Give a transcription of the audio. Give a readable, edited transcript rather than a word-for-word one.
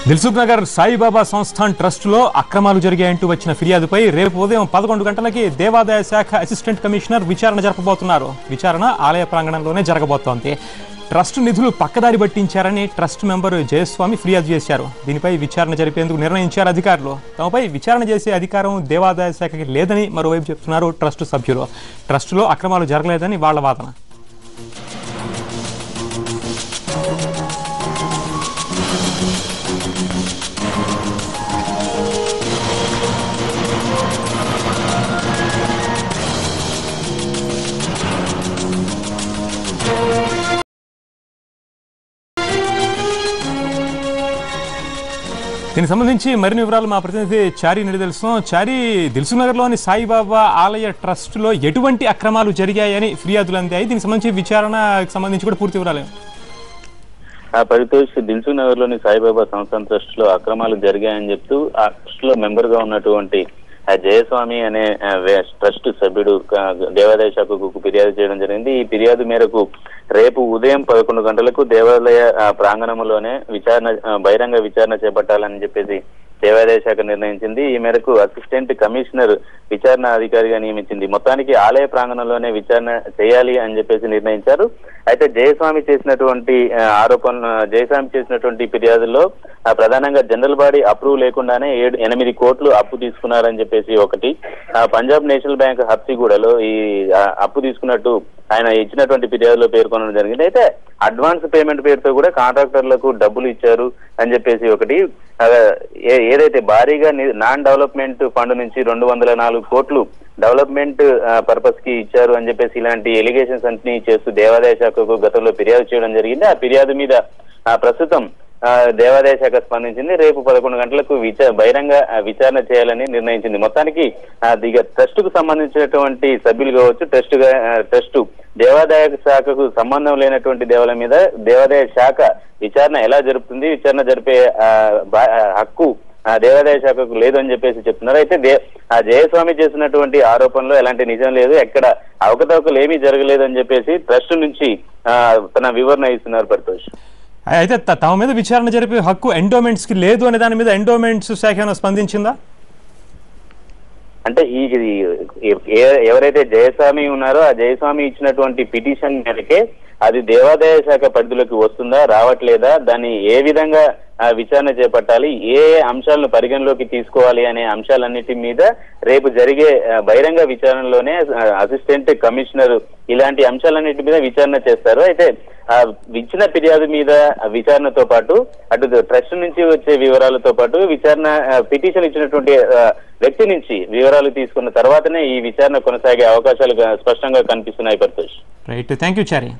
దిల్సుఖ్ నగర్ సాయిబాబా సంస్థాన్ ట్రస్టులో అక్రమాలు జరిగాయంటూ వచ్చిన ఫిర్యాదుపై రేపు ఉదయం 11 గంటలకి దేవాదాయ శాఖ అసిస్టెంట్ కమిషనర్ విచారణ జరపబోతున్నారు. విచారణ ఆలయ ప్రాంగణంలోనే జరగబోతోంది. ట్రస్ట్ నిధులు పక్కదారి పట్టించారని ట్రస్ట్ మెంబర్ జయస్వామి ఫిర్యాదు చేశారు. దీనిపై విచారణ జరిపేందుకు నిర్ణయించారు అధికారులు. తమపై విచారణ చేసే అధికారం దేవాదాయ శాఖకి లేదని మరోవైపు చెప్తున్నారు ట్రస్ట్ సభ్యులు. ట్రస్టులో అక్రమాలు జరగలేదని వాళ్ల వాదన. దీనికి సంబంధించి మరిన్ని వివరాలు మా ప్రతినిధి చారి నుండి తెలుస్తున్నాం. చారి, దిల్సుఖ్ నగర్లోని సాయిబాబా ఆలయ ట్రస్టులో ఎటువంటి అక్రమాలు జరిగాయని ఫిర్యాదులు అందాయి? దీనికి సంబంధించి విచారణకు సంబంధించి కూడా పూర్తి వివరాలు. పరితోష్, దిల్సుఖ్ నగర్ లోని సాయిబాబా సంస్థాన్ ట్రస్ట్ లో అక్రమాలు జరిగాయని చెప్తూ ఆ ట్రస్ట్ లో మెంబర్ గా ఉన్నటువంటి జయస్వామి అనే ట్రస్ట్ సభ్యుడు దేవాదాయ శాఖకు ఫిర్యాదు చేయడం జరిగింది. ఈ ఫిర్యాదు మేరకు రేపు ఉదయం 11 గంటలకు దేవాలయ ప్రాంగణంలోనే బహిరంగ విచారణ చేపట్టాలని చెప్పేసి దేవాదాయ శాఖ నిర్ణయించింది. ఈ మేరకు అసిస్టెంట్ కమిషనర్ విచారణ అధికారిగా నియమించింది. మొత్తానికి ఆలయ ప్రాంగణంలోనే విచారణ చేయాలి అని చెప్పేసి నిర్ణయించారు. అయితే జయస్వామి చేసినటువంటి ఫిర్యాదుల్లో ప్రధానంగా జనరల్ బాడీ అప్రూవ్ లేకుండానే 8 కోట్లు అప్పు తీసుకున్నారని చెప్పేసి ఒకటి, పంజాబ్ నేషనల్ బ్యాంక్ హబ్సిగూడలో ఈ అప్పు తీసుకున్నట్టు ఆయన ఇచ్చినటువంటి ఫిర్యాదులో పేర్కొనడం జరిగింది. అయితే అడ్వాన్స్ పేమెంట్ పేరుతో కూడా కాంట్రాక్టర్లకు డబ్బులు ఇచ్చారు అని చెప్పేసి ఒకటి, ఏదైతే భారీగా నాన్ డెవలప్మెంట్ ఫండ్ నుంచి 204 కోట్లు డెవలప్మెంట్ పర్పస్ కి ఇచ్చారు అని చెప్పేసి ఇలాంటి ఎలిగేషన్స్ అన్ని చేస్తూ దేవాదాయ శాఖకు గతంలో ఫిర్యాదు చేయడం జరిగింది. ఆ ఫిర్యాదు మీద ప్రస్తుతం దేవాదాయ శాఖ స్పందించింది. రేపు 11 గంటలకు బహిరంగ విచారణ చేయాలని నిర్ణయించింది. మొత్తానికి ట్రస్ట్ కు సంబంధించినటువంటి సభ్యులు కావచ్చు, ట్రస్ట్ దేవాదాయ శాఖకు సంబంధం లేనటువంటి దేవాలయం మీద దేవాదాయ శాఖ విచారణ ఎలా జరుపుతుంది, విచారణ జరిపే హక్కు దేవాదాయ శాఖకు లేదు అని చెప్పేసి చెప్తున్నారు. అయితే జయస్వామి చేసినటువంటి ఆరోపణలో ఎలాంటి నిజం లేదు, ఎక్కడ అవకతవకలు ఏమీ జరగలేదు అని చెప్పేసి ట్రస్ట్ నుంచి తన వివరణ ఇస్తున్నారు పరితోష్. అయితే తమ మీద విచారణ జరిపే హక్కు ఎండోమెంట్స్ కి లేదు అనే దాని మీద ఎండోమెంట్స్ శాఖ స్పందించిందా? అంటే ఎవరైతే జయస్వామి ఉన్నారో ఆ జయస్వామి ఇచ్చినటువంటి పిటిషన్ మేరకే అది దేవాదాయ శాఖ పరిధిలోకి వస్తుందా రావట్లేదా, దాన్ని ఏ విధంగా విచారణ చేపట్టాలి, ఏ అంశాలను పరిగణలోకి తీసుకోవాలి అనే అంశాలన్నిటి మీద రేపు జరిగే బహిరంగ విచారణలోనే అసిస్టెంట్ కమిషనర్ ఇలాంటి అంశాలన్నిటి మీద విచారణ చేస్తారు. అయితే ఇచ్చిన ఫిర్యాదు మీద విచారణతో పాటు అటు ట్రస్ట్ నుంచి వచ్చే వివరాలతో పాటు విచారణ పిటిషన్ ఇచ్చినటువంటి వ్యక్తి నుంచి వివరాలు తీసుకున్న తర్వాతనే ఈ విచారణ కొనసాగే అవకాశాలు స్పష్టంగా కనిపిస్తున్నాయి. Paritosh, right, thank you Chari.